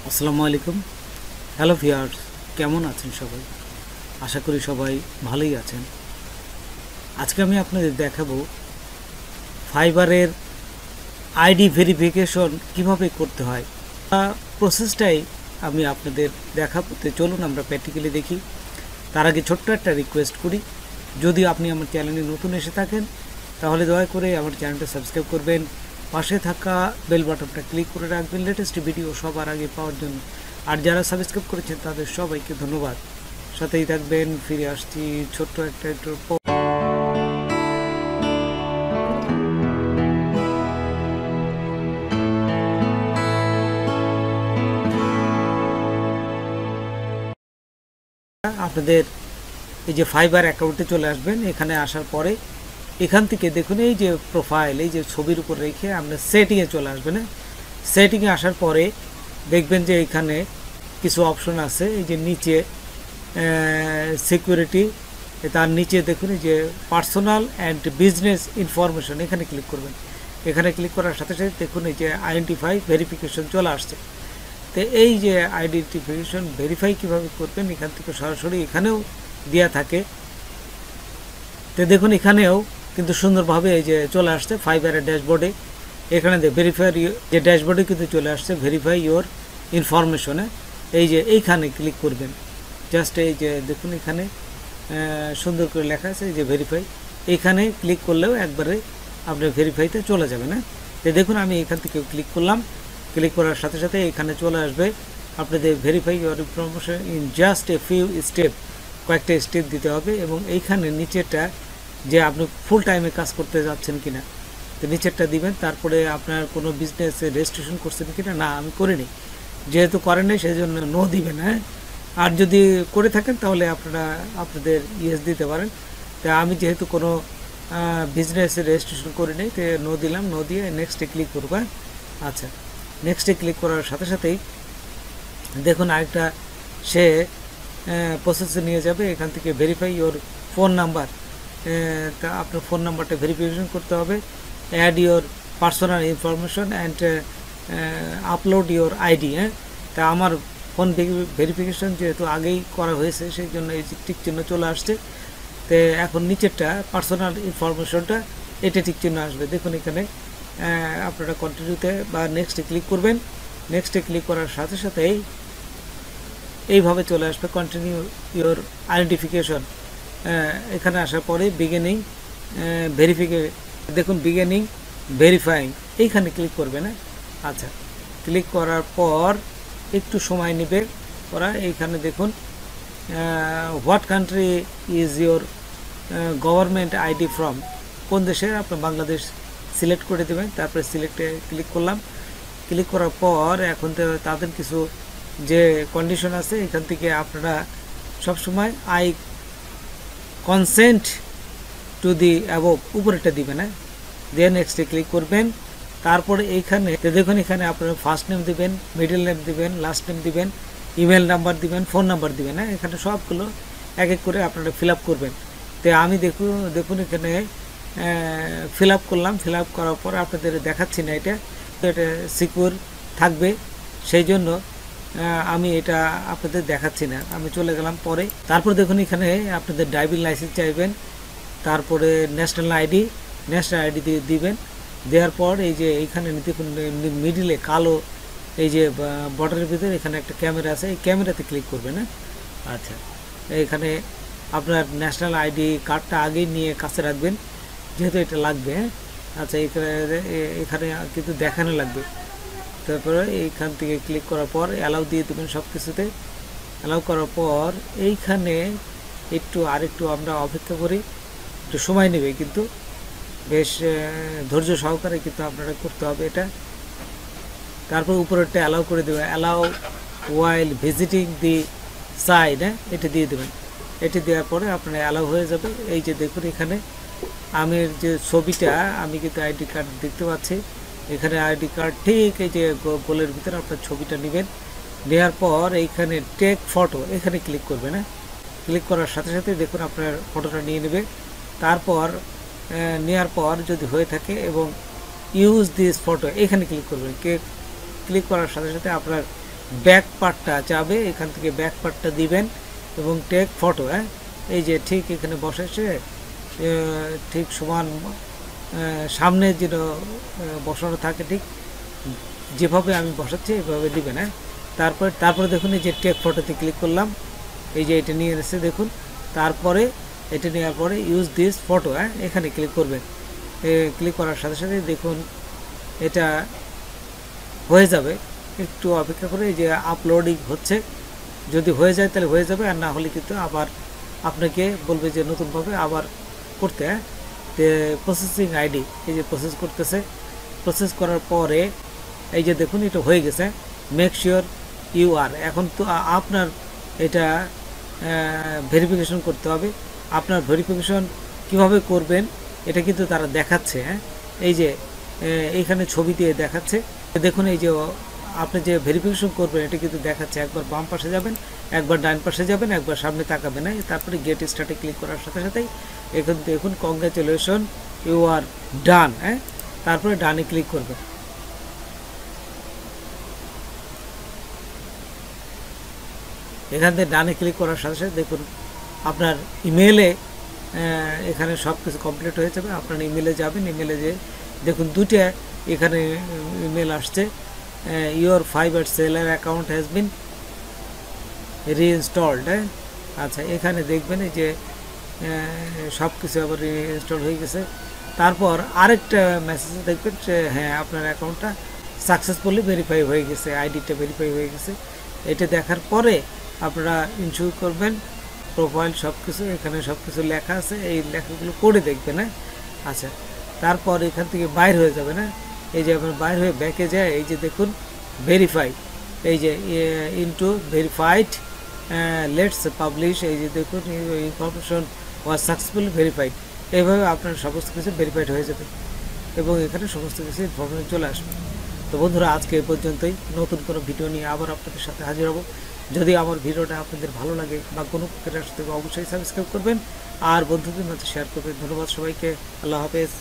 আসসালামু আলাইকুম। Hello viewers, কেমন আছেন সবাই? আশা করি সবাই ভালোই আছেন। আজকে আমি আপনাদের দেখাবো ফাইবারের আইডি ভেরিফিকেশন কিভাবে করতে হয়। প্রসেসটাই আমি আপনাদের দেখাবো। তো চলুন আমরা প্র্যাকটিক্যালি দেখি। তার আগে ছোট্ট একটা রিকোয়েস্ট করি, যদি আপনি আমার চ্যানেলে নতুন এসে থাকেন তাহলে দয়া করে আমার চ্যানেলটা সাবস্ক্রাইব করবেন, পাশে থাকা বেল বাটনটা ক্লিক করে রাখবেন লেটেস্ট ভিডিও সবার আগে পাওয়ার জন্য। আর যারা সাবস্ক্রাইব করেছেন তাদের সবাইকে ধন্যবাদ। সাথেই থাকবেন। ফিরে আসছি ছোট্ট একটা আপনাদের এই যে ফাইবার অ্যাকাউন্টে চলে আসবেন। এখানে আসার পরে এখান থেকে দেখুন এই যে প্রোফাইল, এই যে ছবির উপর রেখে আপনার সেটিংয়ে চলে আসবেন। সেটিংয়ে আসার পরে দেখবেন যে এখানে কিছু অপশন আছে। এই যে নিচে সিকিউরিটি, তার নিচে দেখুন এই যে পার্সোনাল অ্যান্ড বিজনেস ইনফরমেশন, এখানে ক্লিক করবেন। এখানে ক্লিক করার সাথে সাথে দেখুন এই যে আইডেন্টিফাই ভেরিফিকেশন চলে আসছে। তো এই যে আইডেন্টিফিকেশন ভেরিফাই কীভাবে করবেন এখান থেকে সরাসরি এখানেও দেওয়া থাকে। তো দেখুন এখানেও কিন্তু সুন্দরভাবে এই যে চলে আসছে ফাইবারের ড্যাশবোর্ডে। এখানে ভেরিফাই যে ড্যাশবোর্ডে কিন্তু চলে আসছে ভেরিফাই ইওর ইনফরমেশনে। এই যে এইখানে ক্লিক করবেন। জাস্ট এই যে দেখুন এখানে সুন্দর করে লেখা আছে এই যে ভেরিফাই। এইখানে ক্লিক করলেও একবারে আপনার ভেরিফাইতে চলে যাবে না। তো দেখুন আমি এখান থেকে ক্লিক করলাম। ক্লিক করার সাথে সাথে এখানে চলে আসবে আপনাদের verify your information in just a few step. কয়েকটা স্টেপ দিতে হবে এবং এইখানে নিচেরটা যে আপনি ফুল টাইমে কাজ করতে যাচ্ছেন কিনা, তো নিচেরটা দিবেন। তারপরে আপনার কোনো বিজনেসে রেজিস্ট্রেশন করছেন কিনা, না আমি করিনি, যেহেতু করেন নাই সেই জন্য নো দিবেন। হ্যাঁ, আর যদি করে থাকেন তাহলে আপনারা আপনাদের ইয়েস দিতে পারেন। তা আমি যেহেতু কোনো বিজনেসে রেজিস্ট্রেশন করি নাই, তো নো দিলাম। নো দিয়ে নেক্সটে ক্লিক করব। আচ্ছা, নেক্সটে ক্লিক করার সাথে সাথেই দেখুন আরেকটা সে প্রসেসে নিয়ে যাবে। এখান থেকে ভেরিফাই ইওর ফোন নাম্বার, তা আপনার ফোন নাম্বারটা ভেরিফিকেশন করতে হবে। Add your personal information and upload your ID. হ্যাঁ, তা আমার ফোন ভেরিফিকেশন যেহেতু আগেই করা হয়েছে সেই জন্য এই টিক চিহ্ন চলে আসছে। তো এখন নিচেরটা পার্সোনাল ইনফরমেশনটা এটা টিক চিহ্ন আসবে। দেখুন এখানে আপনারা কন্টিনিউতে বা নেক্সটে ক্লিক করবেন। নেক্সটে ক্লিক করার সাথে সাথেই এইভাবে চলে আসবে কন্টিনিউ ইওর আইডেন্টিফিকেশন। এখানে আসার পরে বিগিনিং দেখুন বিগিনিং ভেরিফাইং, এইখানে ক্লিক করবে না। আচ্ছা, ক্লিক করার পর একটু সময় নেবে ওরা। এইখানে দেখুন what country is your government ID from, কোন দেশের, আপনার বাংলাদেশ সিলেক্ট করে দেবেন। তারপরে সিলেক্টে ক্লিক করলাম। ক্লিক করার পর এখন তো তাদের কিছু যে কন্ডিশন আছে এখান থেকে আপনারা সবসময় I consent to the above উপরেটা দিবেন। হ্যাঁ, দিয়ে নেক্সটে ক্লিক করবেন। তারপরে এইখানে দেখুন এখানে আপনারা ফার্স্ট নেম দিবেন, মিডল নেম দিবেন, লাস্ট নেম দিবেন, ইমেল নাম্বার দিবেন, ফোন নাম্বার দিবেন। হ্যাঁ, এখানে সবগুলো এক এক করে আপনারা ফিল আপ করবেন। তো আমি দেখুন এখানে ফিল আপ করলাম। ফিল আপ করার পর আপনাদের দেখাচ্ছি না, এটা তো এটা সিকিউর থাকবে সেই জন্য আমি এটা আপনাদের দেখাচ্ছি না। আমি চলে গেলাম পরে। তারপর দেখুন এখানে আপনাদের ড্রাইভিং লাইসেন্স চাইবেন, তারপরে ন্যাশনাল আইডি দিয়ে দিবেন। দেওয়ার পর এই যে এইখানে দেখুন মিডিলে কালো এই যে বর্ডারের ভিতরে এখানে একটা ক্যামেরা আছে, এই ক্যামেরাতে ক্লিক করবেন। না আচ্ছা, এখানে আপনার ন্যাশনাল আইডি কার্ডটা আগেই নিয়ে কাছে রাখবেন যেহেতু এটা লাগবে। হ্যাঁ, আচ্ছা, এখানে কিন্তু দেখানো লাগবে। তারপরে এইখান থেকে ক্লিক করার পর অ্যালাউ দিয়ে দেবেন সব কিছুতে। অ্যালাউ করার পর এইখানে আরেকটু আমরা অপেক্ষা করি, একটু সময় নেবে কিন্তু বেশ ধৈর্য সহকারে কিন্তু আপনারা করতে হবে এটা। তারপর উপরেরটা অ্যালাউ করে দেবেন, অ্যালাউ ওয়াইল ভিজিটিং দি সাইট। হ্যাঁ, এটা দিয়ে দেবেন। এটি দেওয়ার পরে আপনার অ্যালাউ হয়ে যাবে। এই যে দেখুন এখানে আমি যে ছবিটা আমি কিন্তু আইডি কার্ড দেখতে পাচ্ছি। এখানে আইডি কার্ড ঠিক এই যে গোলের ভিতরে আপনার ছবিটা নেবেন। নেওয়ার পর এইখানে টেক ফটো এখানে ক্লিক করবেন। হ্যাঁ, ক্লিক করার সাথে সাথে দেখুন আপনার ফটোটা নিয়ে নেবে। তারপর নেওয়ার পর যদি হয়ে থাকে এবং ইউজ দিস ফটো এখানে ক্লিক করবেন। ক্লিক করার সাথে সাথে আপনার ব্যাক পার্টটা চাবে, এখান থেকে ব্যাক পার্টটা দিবেন এবং টেক ফটো। এই যে ঠিক এখানে বসেছে, ঠিক সমান সামনে যেন বসানো থাকে, ঠিক যেভাবে আমি বসাচ্ছি এভাবে দিবেন। তারপরে দেখুন এই যে টেক ফটোতে ক্লিক করলাম, এই যে এটা নিয়ে এসেছে দেখুন। তারপরে এটা নেওয়ার পরে ইউজ দিস ফটো, এখানে ক্লিক করবেন। ক্লিক করার সাথে সাথে দেখুন এটা হয়ে যাবে। একটু অপেক্ষা করে, এই যে আপলোডিং হচ্ছে, যদি হয়ে যায় তাহলে হয়ে যাবে, আর না হলে কিন্তু আবার আপনাকে বলবে যে নতুনভাবে আবার করতে। প্রসেসিং আইডি, এই যে প্রসেস করতেছে। প্রসেস করার পরে এই যে দেখুন এটা হয়ে গেছে। মেক শিওর ইউ আর, এখন তো আপনার এটা ভেরিফিকেশন করতে হবে। আপনার ভেরিফিকেশন কিভাবে করবেন এটা কিন্তু তারা দেখাচ্ছে। এই যে এইখানে ছবি দিয়ে দেখাচ্ছে, দেখুন এই যে আপনি যে ভেরিফিকেশন করবেন এটা কিন্তু দেখাচ্ছে। একবার বাম পাশে যাবেন, একবার ডান পাশে যাবেন, একবার সামনে তাকাবেন। তারপরে গেট স্টার্টে ক্লিক করার সাথে সাথেই এখন দেখুন কংগ্রাচুলেশন ইউ আর ডান। তারপরে ডানে ক্লিক করবেন। এখান থেকে ডানে ক্লিক করার সাথে সাথে দেখুন আপনার ইমেলে এখানে সব কিছু কমপ্লিট হয়ে যাবে। আপনার ইমেলে যাবেন, ইমেলে যে দেখুন দুটো এখানে ইমেল আসছে, your fibre seller account has been reinstalled. আচ্ছা, এখানে দেখবেন যে সব কিছু আবার রিইনস্টল হয়ে গেছে। তারপর আরেকটা মেসেজ দেখবেন যে হ্যাঁ আপনার অ্যাকাউন্টটা সাকসেসফুলি ভেরিফাই হয়ে গেছে, আইডিটা ভেরিফাই হয়ে গেছে। এটা দেখার পরে আপনারা ইনস্যু করবেন প্রোফাইল, সব কিছু এখানে সব কিছু লেখা আছে, এই লেখাগুলো পড়ে দেখবেন। আচ্ছা, তারপর এখান থেকে বাইর হয়ে যাবে না। এই যে আপনার বাইর হয়ে ব্যাকে যায়, এই যে দেখুন ভেরিফাই, এই যে ইনটু ভেরিফাইড লেটস পাবলিশ, এই যে দেখুন ইনফরমেশন ওয়াজ সাকসেসফুলি ভেরিফাইড। এইভাবে আপনার সমস্ত কিছু ভেরিফাইড হয়ে যাবে এবং এখানে সমস্ত কিছু ইনফরমেশন চলে আসবে। তো বন্ধুরা, আজকে এ পর্যন্তই। নতুন কোনো ভিডিও নিয়ে আবার আপনাদের সাথে হাজির হব। যদি আমার ভিডিওটা আপনাদের ভালো লাগে বা কোনো প্রকারের সাথে, অবশ্যই সাবস্ক্রাইব করবেন আর বন্ধুদের মাঝে শেয়ার করবেন। ধন্যবাদ সবাইকে। আল্লাহ হাফেজ।